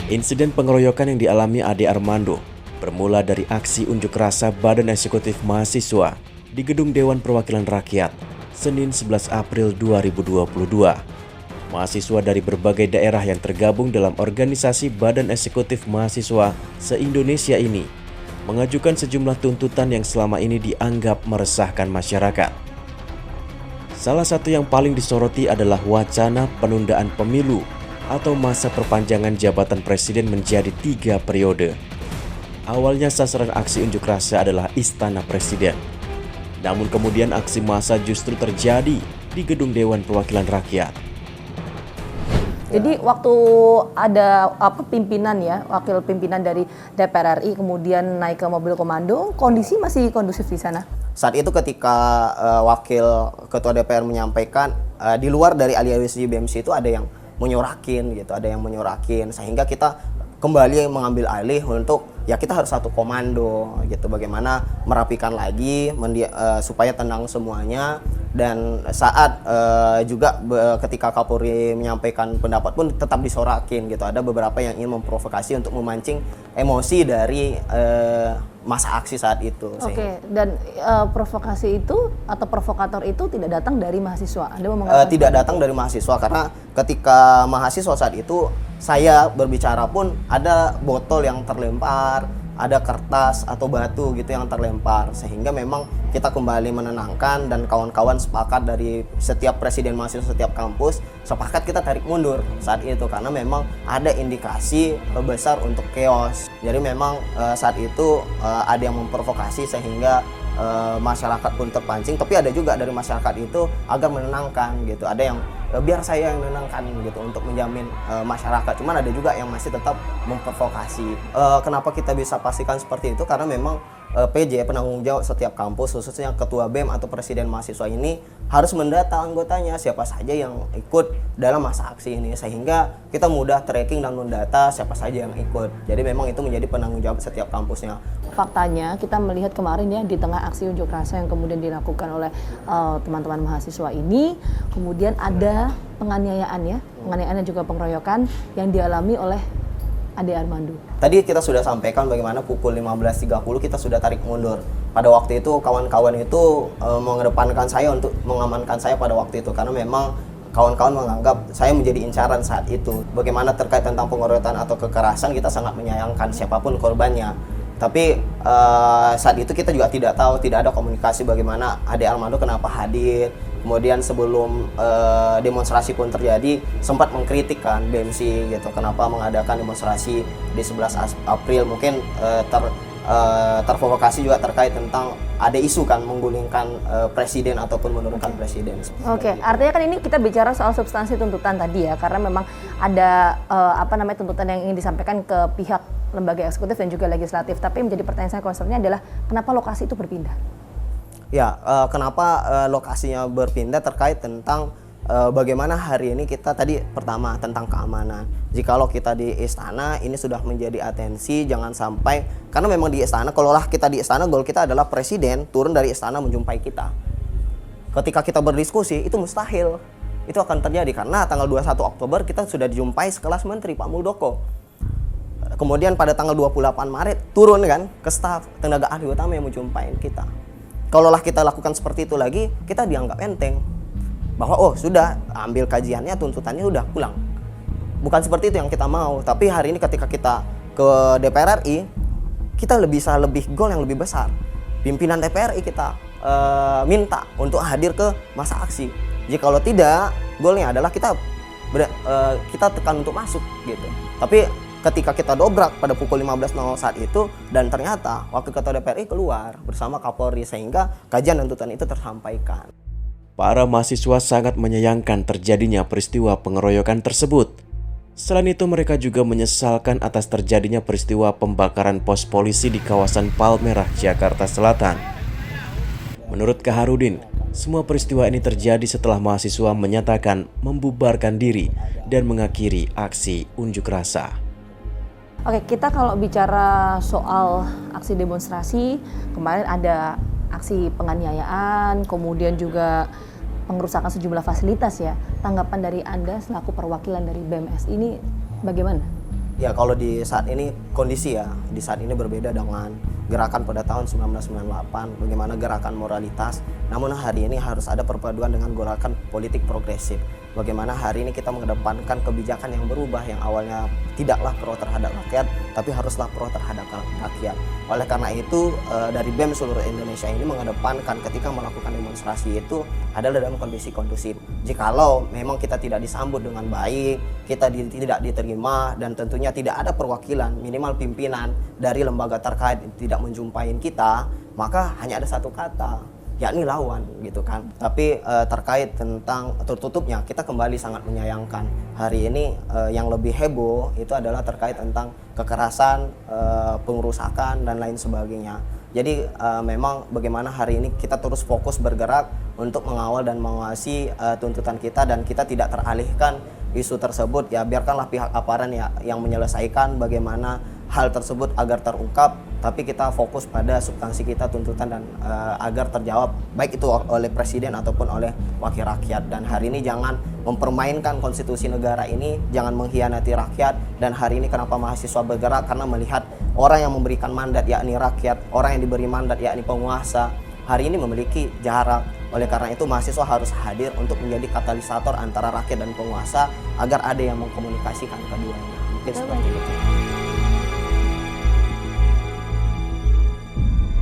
Insiden pengeroyokan yang dialami Ade Armando bermula dari aksi unjuk rasa Badan Eksekutif Mahasiswa di Gedung Dewan Perwakilan Rakyat, Senin 11 April 2022. Mahasiswa dari berbagai daerah yang tergabung dalam organisasi Badan Eksekutif Mahasiswa se-Indonesia ini mengajukan sejumlah tuntutan yang selama ini dianggap meresahkan masyarakat. Salah satu yang paling disoroti adalah wacana penundaan pemilu atau masa perpanjangan jabatan presiden menjadi 3 periode. Awalnya sasaran aksi unjuk rasa adalah Istana Presiden. Namun kemudian aksi massa justru terjadi di Gedung Dewan Perwakilan Rakyat. Jadi waktu ada pimpinan ya, wakil pimpinan dari DPR RI kemudian naik ke mobil komando, kondisi masih kondusif di sana? Saat itu ketika wakil ketua DPR menyampaikan di luar dari aliansi BMC itu ada yang menyorakin gitu, ada yang menyorakin sehingga kita kembali mengambil alih untuk ya kita harus satu komando gitu, bagaimana merapikan lagi supaya tenang semuanya. Dan saat juga ketika Kapolri menyampaikan pendapat pun tetap disorakin gitu, ada beberapa yang ingin memprovokasi untuk memancing emosi dari masa aksi saat itu. Oke, dan provokasi itu atau provokator itu tidak datang dari mahasiswa? Tidak datang dari mahasiswa, karena ketika mahasiswa saat itu saya berbicara pun ada botol yang terlempar, ada kertas atau batu gitu yang terlempar, sehingga memang kita kembali menenangkan dan kawan-kawan sepakat dari setiap presiden mahasiswa setiap kampus sepakat kita tarik mundur saat itu karena memang ada indikasi besar untuk chaos. Jadi memang saat itu ada yang memprovokasi sehingga masyarakat pun terpancing, tapi ada juga dari masyarakat itu agar menenangkan gitu, ada yang biar saya yang menenangkan gitu untuk menjamin masyarakat, cuman ada juga yang masih tetap memprovokasi. Kenapa kita bisa pastikan seperti itu? Karena memang PJ, penanggung jawab setiap kampus, khususnya ketua BEM atau presiden mahasiswa ini harus mendata anggotanya siapa saja yang ikut dalam masa aksi ini, sehingga kita mudah tracking dan mendata siapa saja yang ikut. Jadi memang itu menjadi penanggung jawab setiap kampusnya. Faktanya kita melihat kemarin ya di tengah aksi unjuk rasa yang kemudian dilakukan oleh teman-teman mahasiswa ini, kemudian ada penganiayaan ya, penganiayaan dan juga pengeroyokan yang dialami oleh Ade Armando. Tadi kita sudah sampaikan bagaimana pukul 15.30 kita sudah tarik mundur. Pada waktu itu kawan-kawan itu mengedepankan saya untuk mengamankan saya pada waktu itu, karena memang kawan-kawan menganggap saya menjadi incaran saat itu. Bagaimana terkait tentang pengeroyokan atau kekerasan, kita sangat menyayangkan siapapun korbannya. Tapi saat itu kita juga tidak tahu, tidak ada komunikasi bagaimana Ade Armando kenapa hadir. Kemudian sebelum demonstrasi pun terjadi, sempat mengkritikkan BMC gitu, kenapa mengadakan demonstrasi di 11 April. Mungkin terprovokasi juga terkait tentang ada isu kan menggulingkan presiden ataupun menurunkan presiden. Oke, artinya kan ini kita bicara soal substansi tuntutan tadi ya, karena memang ada tuntutan yang ingin disampaikan ke pihak lembaga eksekutif dan juga legislatif. Tapi menjadi pertanyaan saya concernnya adalah kenapa lokasi itu berpindah? Ya, kenapa lokasinya berpindah terkait tentang bagaimana hari ini kita tadi pertama tentang keamanan. Jikalau kita di istana ini sudah menjadi atensi, jangan sampai, karena memang di istana, kalaulah kita di istana, goal kita adalah presiden turun dari istana menjumpai kita. Ketika kita berdiskusi itu mustahil, itu akan terjadi karena tanggal 21 Oktober kita sudah dijumpai sekelas menteri Pak Muldoko. Kemudian pada tanggal 28 Maret turun kan ke staf tenaga ahli utama yang menjumpai kita. Kalaulah kita lakukan seperti itu lagi, kita dianggap enteng. Bahwa sudah ambil kajiannya, tuntutannya sudah pulang. Bukan seperti itu yang kita mau. Tapi hari ini ketika kita ke DPR RI, kita bisa lebih goal yang lebih besar. Pimpinan DPR RI kita minta untuk hadir ke masa aksi. Jikalau tidak, goalnya adalah kita tekan untuk masuk gitu. Tapi ketika kita dobrak pada pukul 15.00 saat itu, dan ternyata wakil ketua DPR RI keluar bersama Kapolri, sehingga kajian dan tuntutan itu tersampaikan. Para mahasiswa sangat menyayangkan terjadinya peristiwa pengeroyokan tersebut. Selain itu, mereka juga menyesalkan atas terjadinya peristiwa pembakaran pos polisi di kawasan Palmerah, Jakarta Selatan. Menurut Kaharudin, semua peristiwa ini terjadi setelah mahasiswa menyatakan membubarkan diri dan mengakhiri aksi unjuk rasa. Oke, kita kalau bicara soal aksi demonstrasi, kemarin ada aksi penganiayaan, kemudian juga pengerusakan sejumlah fasilitas ya. Tanggapan dari Anda selaku perwakilan dari BMS ini bagaimana? Ya kalau di saat ini kondisi ya, di saat ini berbeda dengan gerakan pada tahun 1998, bagaimana gerakan moralitas. Namun hari ini harus ada perpaduan dengan gerakan politik progresif. Bagaimana hari ini kita mengedepankan kebijakan yang berubah, yang awalnya tidaklah pro terhadap rakyat, tapi haruslah pro terhadap rakyat. Oleh karena itu dari BEM seluruh Indonesia ini mengedepankan ketika melakukan demonstrasi itu adalah dalam kondisi kondusif. Jikalau memang kita tidak disambut dengan baik, kita tidak diterima, dan tentunya tidak ada perwakilan minimal pimpinan dari lembaga terkait tidak menjumpai kita, maka hanya ada satu kata, yakni lawan gitu kan. Tapi terkait tentang tertutupnya, kita kembali sangat menyayangkan. Hari ini yang lebih heboh itu adalah terkait tentang kekerasan, pengerusakan dan lain sebagainya. Jadi memang bagaimana hari ini kita terus fokus bergerak untuk mengawal dan mengawasi tuntutan kita, dan kita tidak teralihkan isu tersebut. Ya biarkanlah pihak aparat ya yang menyelesaikan bagaimana hal tersebut agar terungkap, tapi kita fokus pada substansi kita, tuntutan, dan agar terjawab baik itu oleh presiden ataupun oleh wakil rakyat. Dan hari ini jangan mempermainkan konstitusi negara ini, jangan mengkhianati rakyat. Dan hari ini kenapa mahasiswa bergerak, karena melihat orang yang memberikan mandat yakni rakyat, orang yang diberi mandat yakni penguasa, hari ini memiliki jarak. Oleh karena itu mahasiswa harus hadir untuk menjadi katalisator antara rakyat dan penguasa agar ada yang mengkomunikasikan keduanya. Mungkin seperti itu.